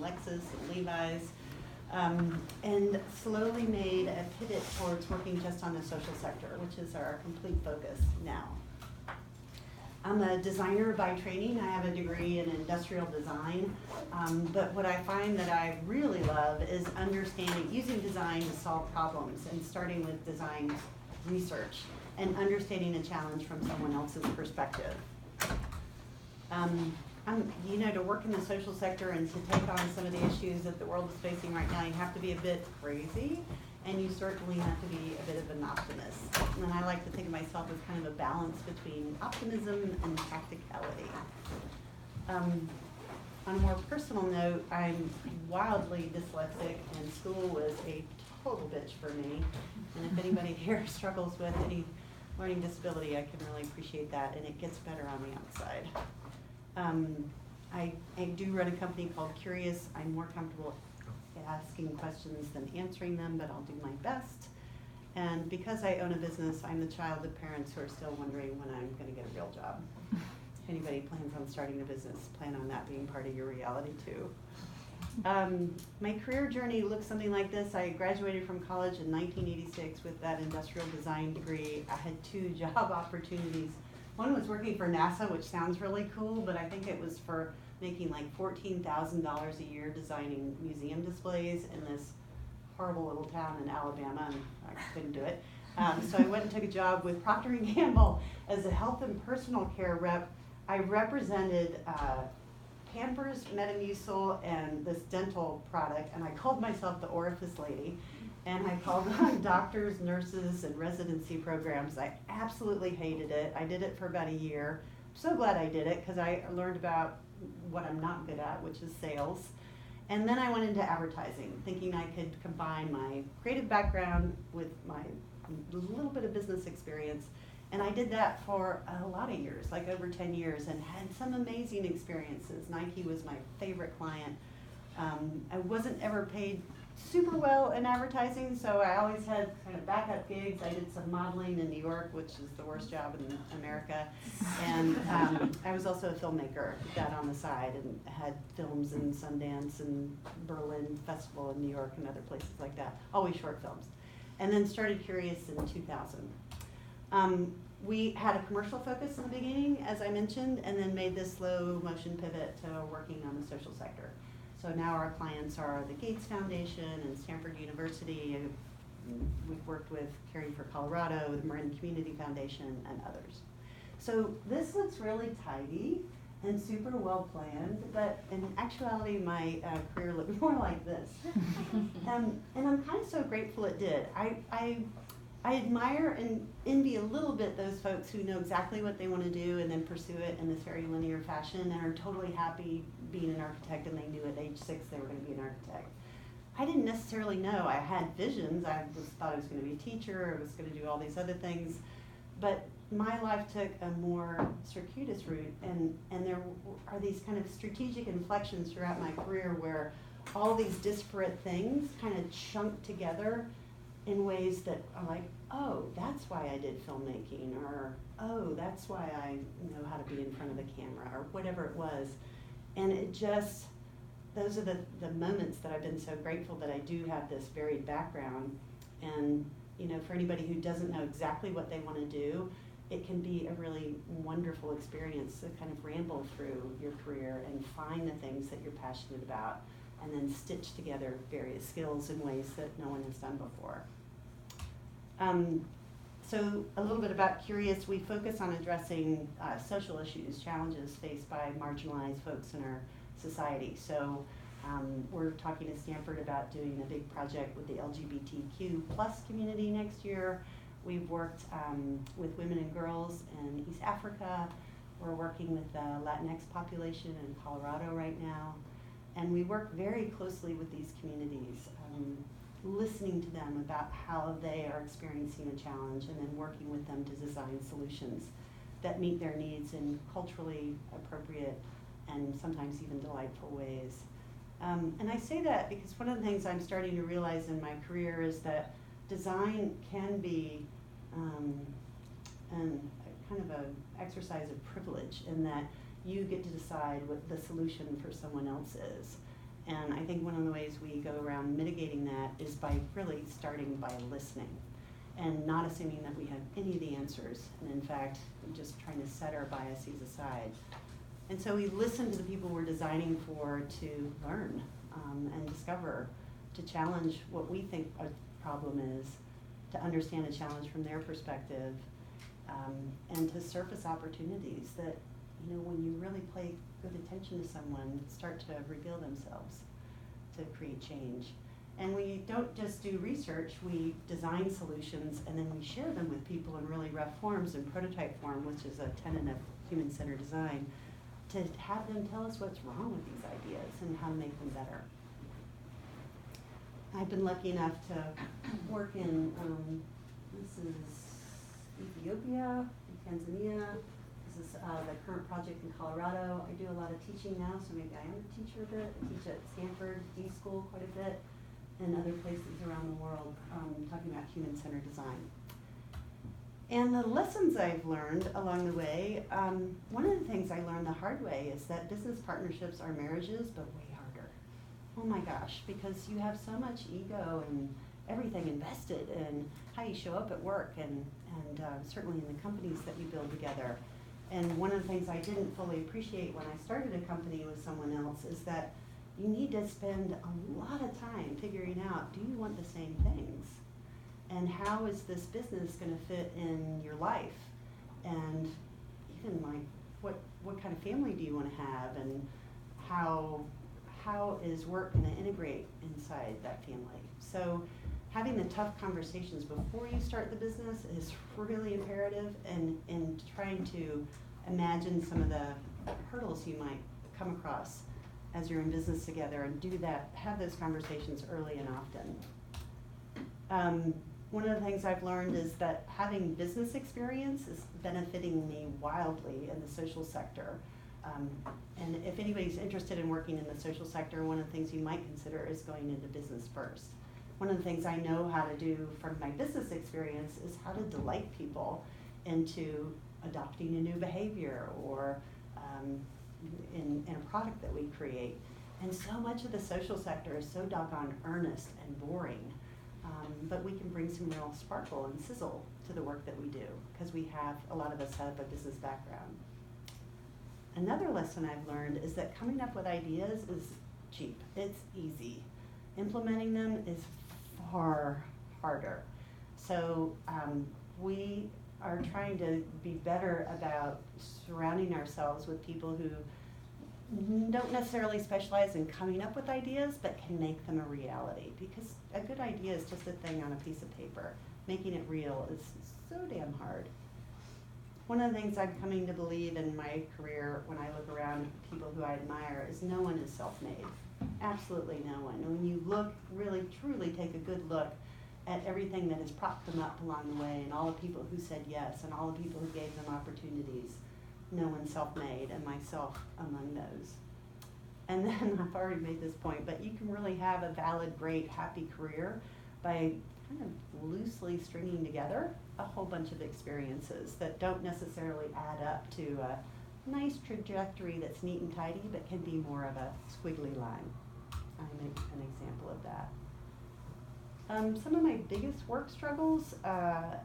Lexus and Levi's, and slowly made a pivot towards working just on the social sector, which is our complete focus now. I'm a designer by training. I have a degree in industrial design, but what I find that I really love is understanding, using design to solve problems, and starting with design research and understanding a challenge from someone else's perspective. To work in the social sector and to take on some of the issues that the world is facing right now, you have to be a bit crazy, and you certainly have to be a bit of an optimist. And I like to think of myself as kind of a balance between optimism and practicality. On a more personal note, I'm wildly dyslexic, and school was a total bitch for me. And if anybody here struggles with any learning disability, I can really appreciate that, and it gets better on the outside. I do run a company called Curious. I'm more comfortable asking questions than answering them, but I'll do my best. And because I own a business, I'm the child of parents who are still wondering when I'm going to get a real job. If anybody plans on starting a business, plan on that being part of your reality too. My career journey looks something like this. I graduated from college in 1986 with that industrial design degree. I had 2 job opportunities. One was working for NASA, which sounds really cool, but I think it was for making like $14,000 a year designing museum displays in this horrible little town in Alabama, and I couldn't do it. So I went and took a job with Procter & Gamble as a health and personal care rep. I represented Pampers, Metamucil, and this dental product, and I called myself the orifice lady. And I called on doctors, nurses, and residency programs. I absolutely hated it. I did it for about a year. I'm so glad I did it, because I learned about what I'm not good at, which is sales. And then I went into advertising, thinking I could combine my creative background with my little bit of business experience. And I did that for a lot of years, like over 10 years, and had some amazing experiences. Nike was my favorite client. I wasn't ever paid super well in advertising, so I always had kind of backup gigs. I did some modeling in New York, which is the worst job in America. And I was also a filmmaker, did that on the side, and had films in Sundance and Berlin Festival in New York and other places like that, always short films. And then started Curious in 2000. We had a commercial focus in the beginning, as I mentioned, and then made this slow motion pivot to working on the social sector. So now our clients are the Gates Foundation and Stanford University. We've worked with Caring for Colorado, the Marin Community Foundation, and others. So this looks really tidy and super well planned, but in actuality, my career looked more like this. And I'm kind of so grateful it did. I admire and envy a little bit those folks who know exactly what they want to do and then pursue it in this very linear fashion and are totally happy being an architect, and they knew at age 6 they were going to be an architect. I didn't necessarily know. I had visions. I thought I was going to be a teacher. I was going to do all these other things. But my life took a more circuitous route, and there are these kind of strategic inflections throughout my career where all these disparate things kind of chunk together in ways that are like, oh, that's why I did filmmaking, or oh, that's why I know how to be in front of the camera, or whatever it was. And it just, those are the moments that I've been so grateful that I do have this varied background. And for anybody who doesn't know exactly what they want to do, it can be a really wonderful experience to kind of ramble through your career and find the things that you're passionate about, and then stitch together various skills in ways that no one has done before. So a little bit about Curious. We focus on addressing social issues, challenges faced by marginalized folks in our society. So we're talking to Stanford about doing a big project with the LGBTQ plus community next year. We've worked with women and girls in East Africa. We're working with the Latinx population in Colorado right now. And we work very closely with these communities, listening to them about how they are experiencing a challenge, and then working with them to design solutions that meet their needs in culturally appropriate and sometimes even delightful ways. And I say that because one of the things I'm starting to realize in my career is that design can be kind of an exercise of privilege, in that you get to decide what the solution for someone else is. And I think one of the ways we go around mitigating that is by really starting by listening and not assuming that we have any of the answers, and in fact, just trying to set our biases aside. And so we listen to the people we're designing for to learn and discover, to challenge what we think a problem is, to understand a challenge from their perspective, and to surface opportunities that, you know, when you really pay good attention to someone, start to reveal themselves to create change. And we don't just do research, we design solutions and then we share them with people in really rough forms, in prototype form, which is a tenet of human-centered design, to have them tell us what's wrong with these ideas and how to make them better. I've been lucky enough to work in, this is Ethiopia, Tanzania. This is the current project in Colorado. I do a lot of teaching now, so maybe I am a teacher a bit. I teach at Stanford, D-School quite a bit, and other places around the world, talking about human-centered design. And the lessons I've learned along the way, one of the things I learned the hard way is that business partnerships are marriages, but way harder. Oh my gosh, because you have so much ego and everything invested in how you show up at work and certainly in the companies that you build together. And one of the things I didn't fully appreciate when I started a company with someone else is that you need to spend a lot of time figuring out, do you want the same things? And how is this business going to fit in your life? And even like, what kind of family do you want to have? And how is work going to integrate inside that family? So having the tough conversations before you start the business is really imperative, and trying to imagine some of the hurdles you might come across as you're in business together, and do that, have those conversations early and often. One of the things I've learned is that having business experience is benefiting me wildly in the social sector. And if anybody's interested in working in the social sector, one of the things you might consider is going into business first. One of the things I know how to do from my business experience is how to delight people into adopting a new behavior or in a product that we create. And so much of the social sector is so doggone earnest and boring, but we can bring some real sparkle and sizzle to the work that we do, because a lot of us have a business background. Another lesson I've learned is that coming up with ideas is cheap. It's easy. Implementing them is far harder. So we are trying to be better about surrounding ourselves with people who don't necessarily specialize in coming up with ideas, but can make them a reality. Because a good idea is just a thing on a piece of paper. Making it real is so damn hard. One of the things I'm coming to believe in my career when I look around at people who I admire is no one is self-made. Absolutely no one. And when you look, really truly take a good look at everything that has propped them up along the way, and all the people who said yes, and all the people who gave them opportunities, no one's self-made, and myself among those. And then I've already made this point, but you can really have a valid, great, happy career by kind of loosely stringing together a whole bunch of experiences that don't necessarily add up to a nice trajectory that's neat and tidy, but can be more of a squiggly line. I'm an example of that. Some of my biggest work struggles, as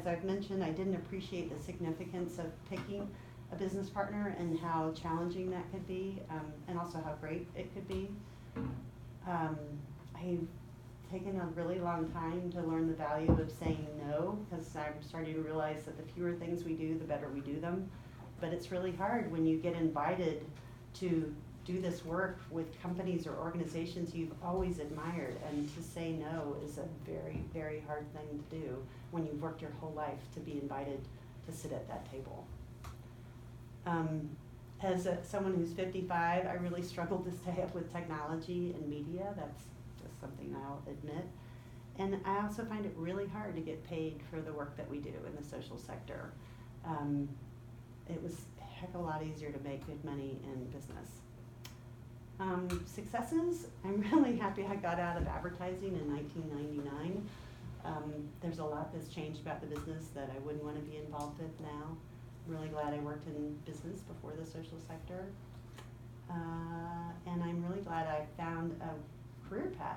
I've mentioned, I didn't appreciate the significance of picking a business partner and how challenging that could be, and also how great it could be. I've taken a really long time to learn the value of saying no, because I'm starting to realize that the fewer things we do, the better we do them. But it's really hard when you get invited to do this work with companies or organizations you've always admired, and to say no is a very, very hard thing to do when you've worked your whole life to be invited to sit at that table. As someone who's 55, I really struggle to stay up with technology and media. That's just something I'll admit. And I also find it really hard to get paid for the work that we do in the social sector. It was a heck of a lot easier to make good money in business. Successes, I'm really happy I got out of advertising in 1999. There's a lot that's changed about the business that I wouldn't want to be involved with now. I'm really glad I worked in business before the social sector. And I'm really glad I found a career path